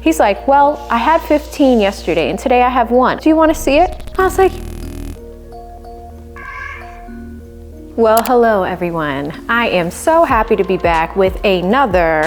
He's like, well, I had 15 yesterday and today I have 1. Do you want to see it? I was like, well, hello everyone. I am so happy to be back with another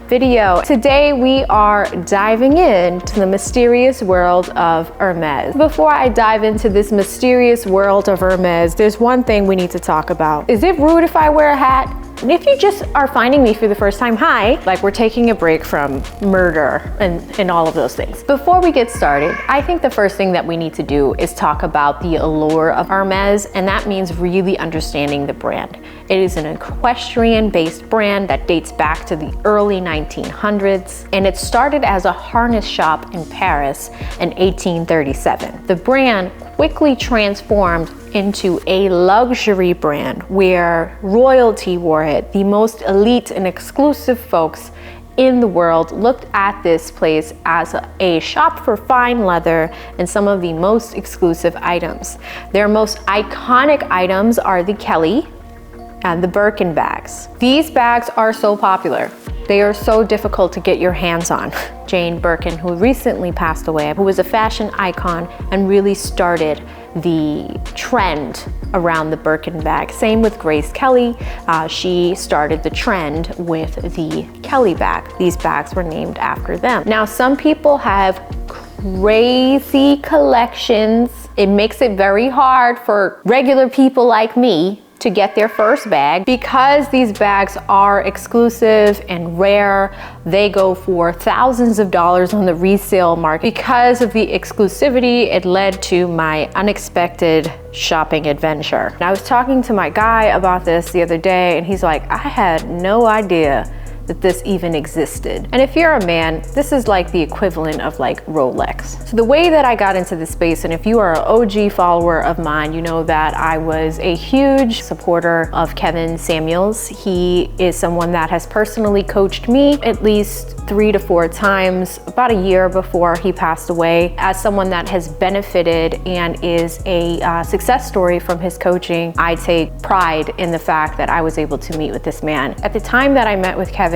video. Today we are diving into the mysterious world of Hermes. Before I dive into this mysterious world of Hermes, there's one thing we need to talk about. Is it rude if I wear a hat? If you just are finding me for the first time, hi, like we're taking a break from murder and all of those things. Before we get started, I think the first thing that we need to do is talk about the allure of Hermes, and that means really understanding the brand. It is an equestrian-based brand that dates back to the early 1900s, and it started as a harness shop in Paris in 1837. The brand quickly transformed into a luxury brand where royalty wore it. The most elite and exclusive folks in the world looked at this place as a shop for fine leather and some of the most exclusive items. Their most iconic items are the Kelly and the Birkin bags. These bags are so popular. They are so difficult to get your hands on. Jane Birkin, who recently passed away, who was a fashion icon and really started the trend around the Birkin bag. Same with Grace Kelly. She started the trend with the Kelly bag. These bags were named after them. Now, some people have crazy collections. It makes it very hard for regular people like me to get their first bag. Because these bags are exclusive and rare, they go for thousands of dollars on the resale market. Because of the exclusivity, it led to my unexpected shopping adventure. And I was talking to my guy about this the other day, and he's like, I had no idea that this even existed. And if you're a man, this is like the equivalent of like Rolex. So the way that I got into this space, and if you are an OG follower of mine, you know that I was a huge supporter of Kevin Samuels. He is someone that has personally coached me at least 3 to 4 times, about a year before he passed away. As someone that has benefited and is a success story from his coaching, I take pride in the fact that I was able to meet with this man. At the time that I met with Kevin,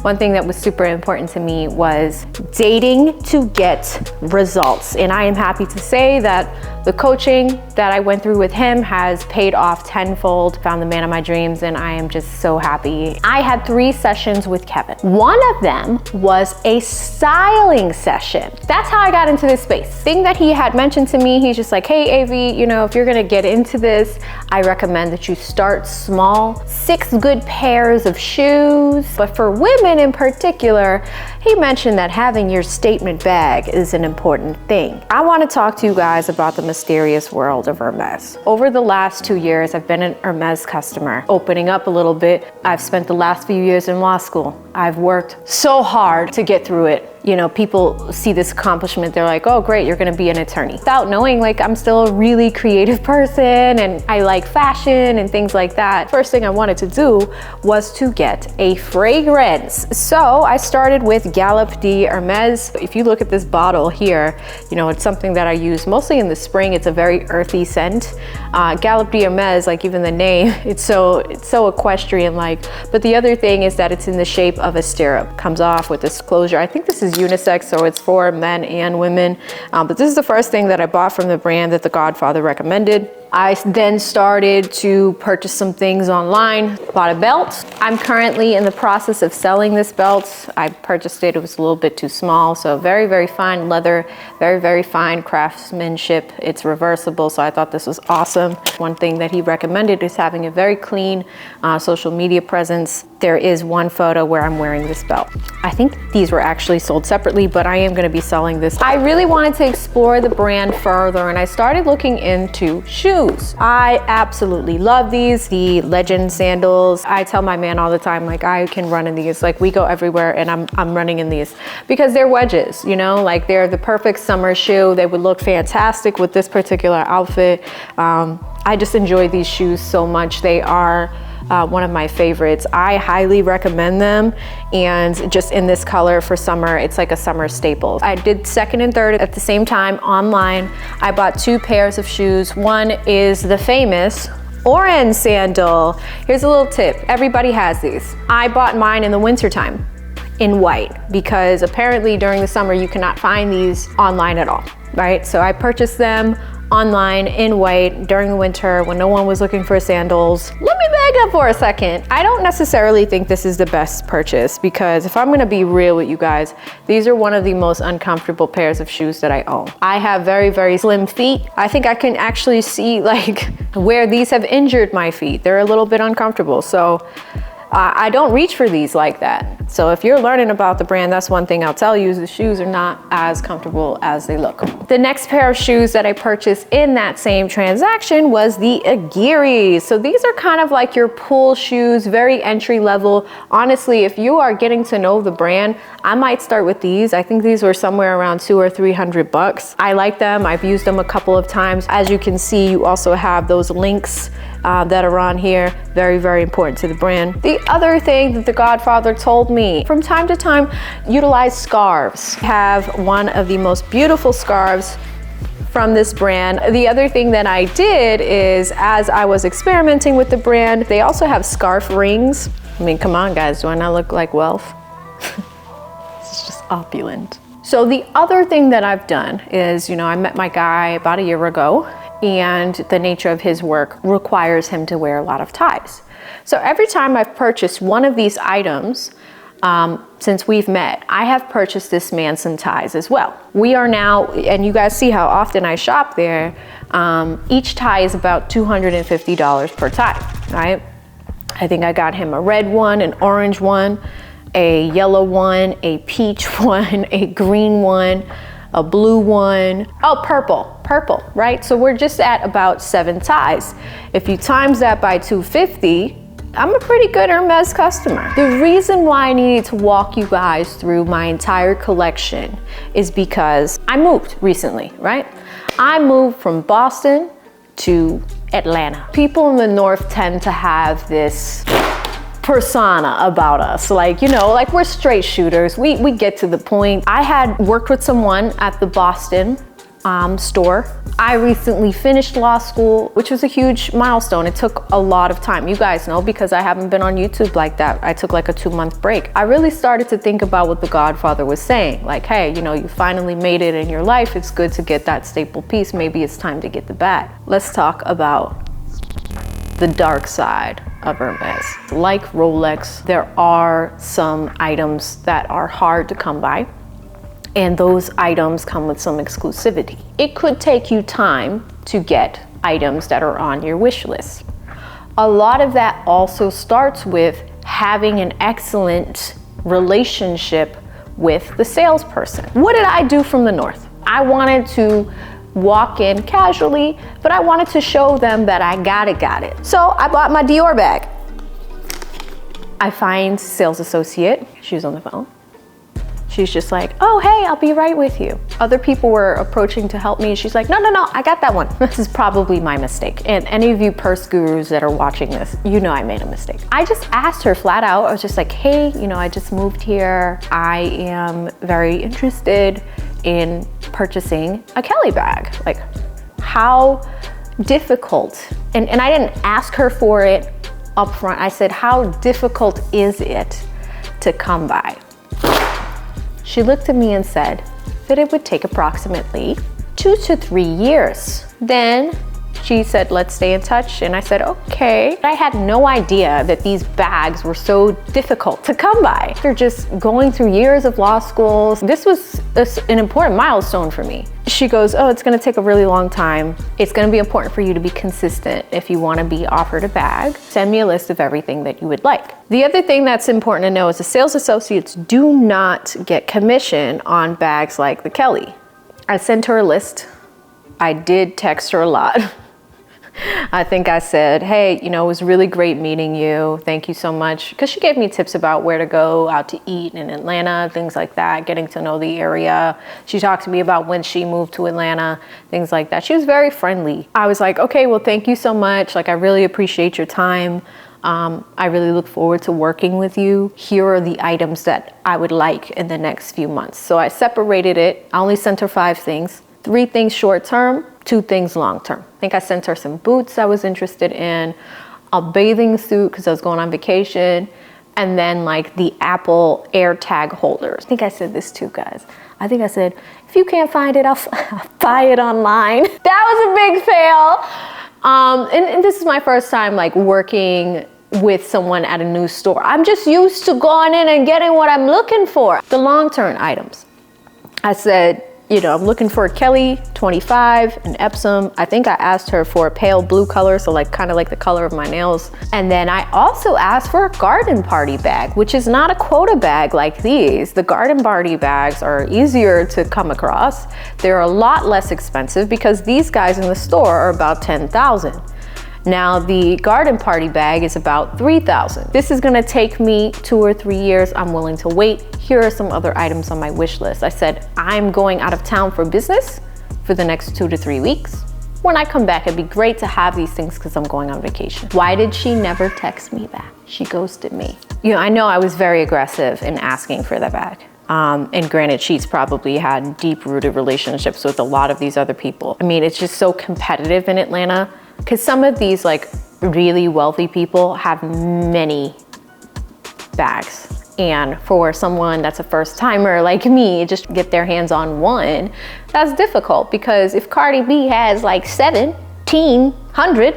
one thing that was super important to me was dating to get results. And I am happy to say that the coaching that I went through with him has paid off tenfold. Found the man of my dreams, and I am just so happy. I had 3 sessions with Kevin. One of them was a styling session. That's how I got into this space. Thing that he had mentioned to me, he's just like, hey, Avi, you know, if you're gonna get into this, I recommend that you start small. 6 good pairs of shoes. But for women in particular, he mentioned that having your statement bag is an important thing. I want to talk to you guys about the mysterious world of Hermes. Over the last 2 years, I've been an Hermes customer. Opening up a little bit, I've spent the last few years in law school. I've worked so hard to get through it. You know, people see this accomplishment, they're like, oh great, you're gonna be an attorney. Without knowing, like, I'm still a really creative person and I like fashion and things like that. First thing I wanted to do was to get a fragrance. So I started with Galop de Hermes. If you look at this bottle here, you know, it's something that I use mostly in the spring. It's a very earthy scent. Galop de Hermes, like even the name, it's so equestrian-like. But the other thing is that it's in the shape of a stirrup. Comes off with this closure. I think this is unisex, so it's for men and women. But this is the first thing that I bought from the brand that the Godfather recommended. I then started to purchase some things online, bought a belt. I'm currently in the process of selling this belt. I purchased it, it was a little bit too small. So very, very fine leather, very, very fine craftsmanship. It's reversible, so I thought this was awesome. One thing that he recommended is having a very clean social media presence. There is one photo where I'm wearing this belt. I think these were actually sold separately, but I am gonna be selling this. I really wanted to explore the brand further, and I started looking into shoes. I absolutely love these, the Legend sandals. I tell my man all the time, like, I can run in these. Like, we go everywhere and I'm running in these because they're wedges, you know, like they're the perfect summer shoe. They would look fantastic with this particular outfit. I just enjoy these shoes so much. They are one of my favorites. I highly recommend them, and just in this color for summer, it's like a summer staple. I did second and third at the same time online. I bought 2 pairs of shoes. One is the famous orange sandal. Here's a little tip. Everybody has these. I bought mine in the wintertime. in white, because apparently during the summer you cannot find these online at all, right? So I purchased them online in white during the winter when no one was looking for sandals. Let me back up for a second. I don't necessarily think this is the best purchase, because if I'm gonna be real with you guys, these are one of the most uncomfortable pairs of shoes that I own. I have very, very slim feet. I think I can actually see like where these have injured my feet. They're a little bit uncomfortable. So I don't reach for these like that. So if you're learning about the brand, that's one thing I'll tell you, is the shoes are not as comfortable as they look. The next pair of shoes that I purchased in that same transaction was the Aguiries. So these are kind of like your pull shoes, very entry level. Honestly, if you are getting to know the brand, I might start with these. I think these were somewhere around $200 or $300. I like them. I've used them a couple of times. As you can see, you also have those links that are on here. Very, very important to the brand. The other thing that the Godfather told me, from time to time, utilize scarves. I have one of the most beautiful scarves from this brand. The other thing that I did is, as I was experimenting with the brand, they also have scarf rings. I mean, come on guys, do I not look like wealth? This is just opulent. So the other thing that I've done is, you know, I met my guy about a year ago, and the nature of his work requires him to wear a lot of ties. So every time I've purchased one of these items, since we've met, I have purchased this Manson Ties as well. We are now, and you guys see how often I shop there, each tie is about $250 per tie, right? I think I got him a red one, an orange one, a yellow one, a peach one, a green one, a blue one. Oh, purple, right? So we're just at about 7 ties. If you times that by 250, I'm a pretty good Hermes customer. The reason why I needed to walk you guys through my entire collection is because I moved recently, right? I moved from Boston to Atlanta. People in the North tend to have this persona about us, like, you know, like we're straight shooters. We get to the point. I had worked with someone at the Boston store. I recently finished law school, which was a huge milestone. It took a lot of time. You guys know, because I haven't been on YouTube like that. I took like a 2-month break. I really started to think about what the Godfather was saying. Like, hey, you know, you finally made it in your life. It's good to get that staple piece. Maybe it's time to get the bag. Let's talk about the dark side of Hermes. Like Rolex, there are some items that are hard to come by, and those items come with some exclusivity. It could take you time to get items that are on your wish list. A lot of that also starts with having an excellent relationship with the salesperson. What did I do from the North? I wanted to walk in casually, but I wanted to show them that I got it. So I bought my Dior bag. I find sales associate, she was on the phone. She's just like, oh, hey, I'll be right with you. Other people were approaching to help me. She's like, no, I got that one. This is probably my mistake. And any of you purse gurus that are watching this, you know I made a mistake. I just asked her flat out. I was just like, hey, you know, I just moved here. I am very interested in purchasing a Kelly bag. Like, how difficult, and I didn't ask her for it up front. I said, how difficult is it to come by? She looked at me and said that it would take approximately 2 to 3 years. Then she said, let's stay in touch. And I said, okay. I had no idea that these bags were so difficult to come by. After just going through years of law school, this was an important milestone for me. She goes, oh, it's gonna take a really long time. It's gonna be important for you to be consistent if you wanna be offered a bag. Send me a list of everything that you would like. The other thing that's important to know is the sales associates do not get commission on bags like the Kelly. I sent her a list. I did text her a lot. I think I said, hey, you know, it was really great meeting you. Thank you so much. Because she gave me tips about where to go out to eat in Atlanta, things like that, getting to know the area. She talked to me about when she moved to Atlanta, things like that. She was very friendly. I was like, okay, well, thank you so much. Like, I really appreciate your time. I really look forward to working with you. Here are the items that I would like in the next few months. So I separated it. I only sent her 5 things. 3 things short term, 2 things long term. I think I sent her some boots I was interested in, a bathing suit because I was going on vacation, and then like the Apple AirTag holders. I think I said this too, guys. I think I said, if you can't find it, I'll buy it online. That was a big fail. And this is my first time like working with someone at a new store. I'm just used to going in and getting what I'm looking for. The long-term items. I said, you know, I'm looking for a Kelly 25, an Epsom. I think I asked her for a pale blue color, so like kind of like the color of my nails. And then I also asked for a garden party bag, which is not a quota bag like these. The garden party bags are easier to come across. They're a lot less expensive because these guys in the store are about 10,000. Now the garden party bag is about 3,000. This is gonna take me 2 or 3 years. I'm willing to wait. Here are some other items on my wish list. I said, I'm going out of town for business for the next 2 to 3 weeks. When I come back, it'd be great to have these things because I'm going on vacation. Why did she never text me back? She ghosted me. You know I was very aggressive in asking for that bag. And granted, she's probably had deep-rooted relationships with a lot of these other people. I mean, it's just so competitive in Atlanta. Because some of these like really wealthy people have many bags. And for someone that's a first timer like me, just get their hands on one, that's difficult because if Cardi B has like 1,700,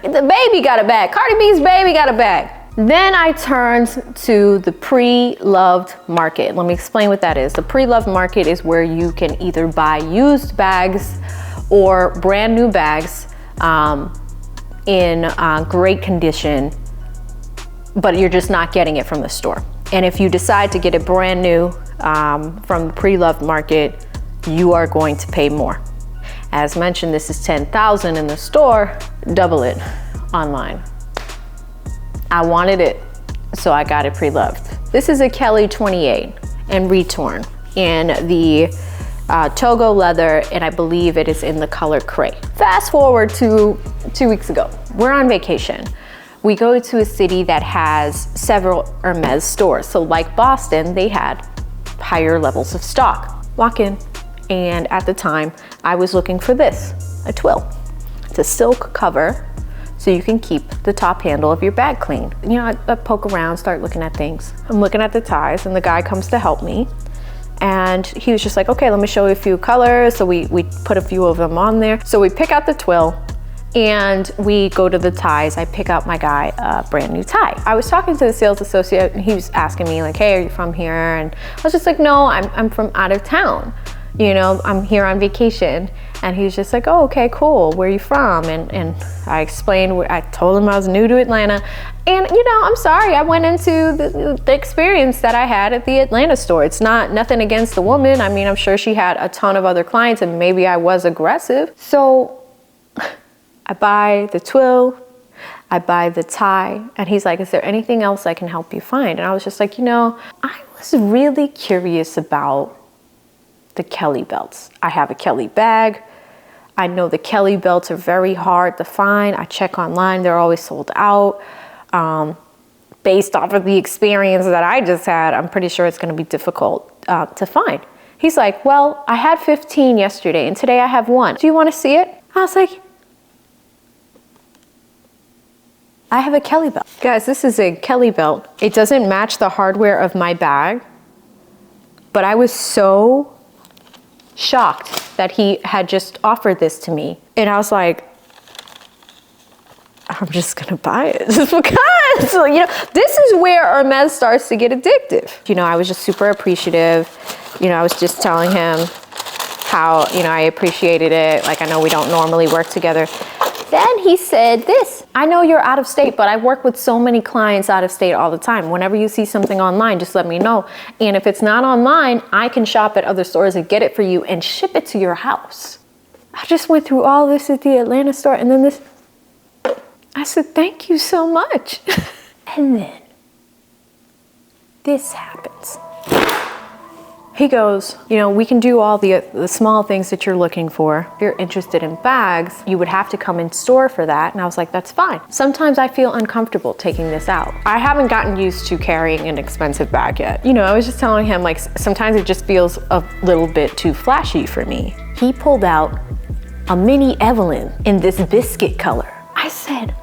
the baby got a bag. Cardi B's baby got a bag. Then I turned to the Preloved market. Let me explain what that is. The Preloved market is where you can either buy used bags or brand new bags in great condition, but you're just not getting it from the store. And if you decide to get it brand new from the Preloved market, you are going to pay more. As mentioned, this is 10,000 in the store, double it online. I wanted it, so I got it Preloved. This is a Kelly 28 and retorn in the Togo leather, and I believe it is in the color cray. Fast forward to 2 weeks ago. We're on vacation. We go to a city that has several Hermes stores. So like Boston, they had higher levels of stock. Walk in, and at the time, I was looking for this, a twill. It's a silk cover, so you can keep the top handle of your bag clean. You know, I poke around, start looking at things. I'm looking at the ties, and the guy comes to help me. And he was just like, okay, let me show you a few colors. So we put a few of them on there. So we pick out the twill and we go to the ties. I pick out my guy a brand new tie. I was talking to the sales associate and he was asking me like, hey, are you from here? And I was just like, no, I'm from out of town. You know, I'm here on vacation. And he was just like, oh, okay, cool. Where are you from? And I explained, I told him I was new to Atlanta. And you know, I'm sorry, I went into the experience that I had at the Atlanta store. It's nothing against the woman. I mean, I'm sure she had a ton of other clients and maybe I was aggressive. So I buy the twill, I buy the tie, and he's like, is there anything else I can help you find? And I was just like, you know, I was really curious about the Kelly belts. I have a Kelly bag. I know the Kelly belts are very hard to find. I check online, they're always sold out. Based off of the experience that I just had, I'm pretty sure it's gonna be difficult to find. He's like, well, I had 15 yesterday and today I have 1. Do you wanna see it? I was like, I have a Kelly belt. Guys, this is a Kelly belt. It doesn't match the hardware of my bag, but I was so shocked that he had just offered this to me. And I was like, I'm just gonna buy it just because. So, you know, this is where Hermes starts to get addictive. You know, I was just super appreciative. You know, I was just telling him how, you know, I appreciated it. Like, I know we don't normally work together. Then he said this, I know you're out of state, but I work with so many clients out of state all the time. Whenever you see something online, just let me know. And if it's not online, I can shop at other stores and get it for you and ship it to your house. I just went through all this at the Atlanta store and then this, I said, thank you so much. And then this happens. He goes, you know, we can do all the small things that you're looking for. If you're interested in bags, you would have to come in store for that. And I was like, that's fine. Sometimes I feel uncomfortable taking this out. I haven't gotten used to carrying an expensive bag yet. You know, I was just telling him, like, sometimes it just feels a little bit too flashy for me. He pulled out a mini Evelyn in this biscuit color. I said,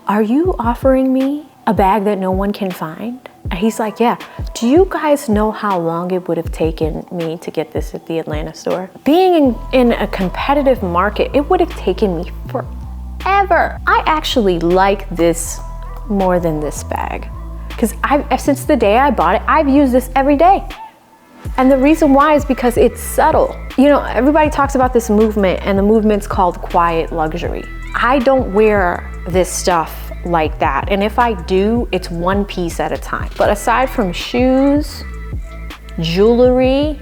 are you offering me A bag that no one can find? And he's like, yeah. Do you guys know how long it would have taken me to get this at the Atlanta store? Being in a competitive market, it would have taken me forever. I actually like this more than this bag, because since the day I bought it, I've used this every day. And the reason why is because it's subtle. You know, everybody talks about this movement, and the movement's called quiet luxury. I don't wear this stuff like that. And if I do, it's one piece at a time. But aside from shoes, jewelry,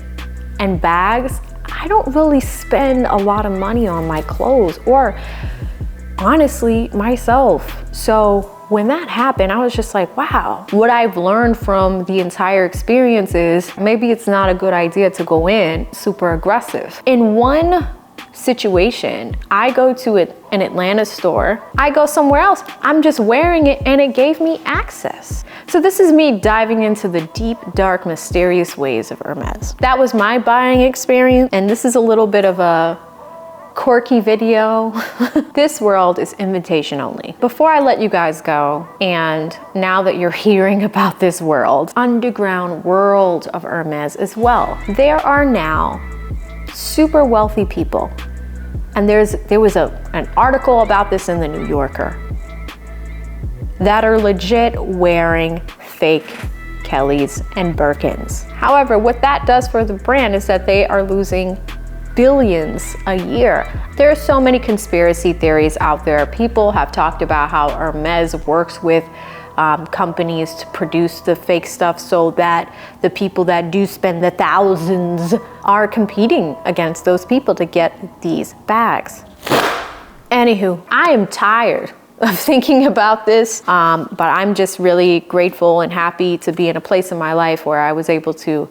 and bags, I don't really spend a lot of money on my clothes or honestly myself. So when that happened, I was just like, wow. What I've learned from the entire experience is maybe it's not a good idea to go in super aggressive. In one situation, I go to an Atlanta store, I go somewhere else, I'm just wearing it and it gave me access. So this is me diving into the deep, dark, mysterious ways of Hermes. That was my buying experience, and this is a little bit of a quirky video. This world is invitation only. Before I let you guys go, and now that you're hearing about this world, underground world of Hermes as well, there are now super wealthy people. And there was an article about this in the New Yorker that are legit wearing fake Kellys and Birkins. However, what that does for the brand is that they are losing billions a year. There are so many conspiracy theories out there. People have talked about how Hermes works with companies to produce the fake stuff so that the people that do spend the thousands are competing against those people to get these bags. Anywho, I am tired of thinking about this, but I'm just really grateful and happy to be in a place in my life where I was able to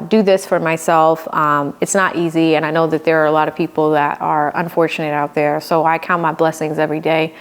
do this for myself. It's not easy, and I know that there are a lot of people that are unfortunate out there, so I count my blessings every day.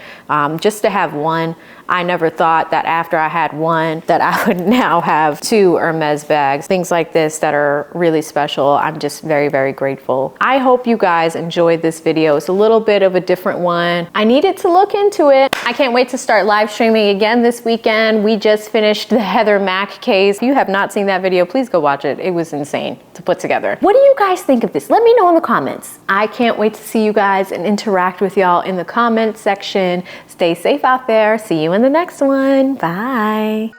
Just to have one, I never thought that after I had one that I would now have 2 Hermes bags, things like this that are really special. I'm just very, very grateful. I hope you guys enjoyed this video. It's a little bit of a different one. I needed to look into it. I can't wait to start live streaming again this weekend. We just finished the Heather Mack case. If you have not seen that video, please go watch it. It was insane to put together. What do you guys think of this? Let me know in the comments. I can't wait to see you guys and interact with y'all in the comment section. Stay safe out there. See you in the next one. Bye.